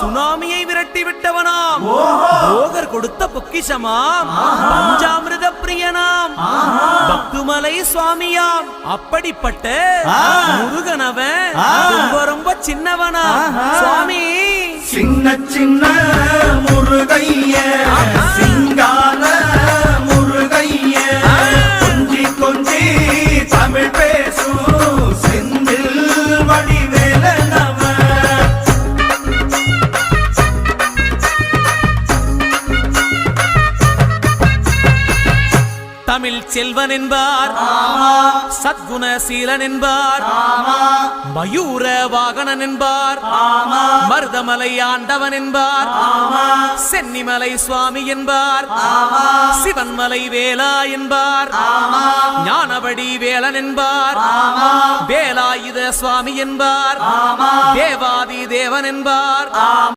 சுனாமியை விரட்டி விட்டவனாம், போகர் கொடுத்த பொக்கிஷமாம், பஞ்சாமிர்த பிரியனாம், பக்துமலை சுவாமியாம். அப்படிப்பட்ட முருகனவன் ரொம்ப ரொம்ப சின்னவனா சுவாமி. சின்ன சின்ன முருகைய சிங்கார முருகைய கொஞ்சி கொஞ்சி தமிழ் பேசும் செந்தில் வடிவேலனவ. தமிழ் செல்வன் என்பார், சத்குணசீலன் என்பார், மயூர வாகனன் என்பார், மருதமலை ஆண்டவன் என்பார், சென்னிமலை சுவாமி என்பார், சிவன்மலை வேலா என்பார், ஞானவடி வேலன் என்பார், வேலாயுத சுவாமி என்பார், தேவாதி தேவன் என்பார்.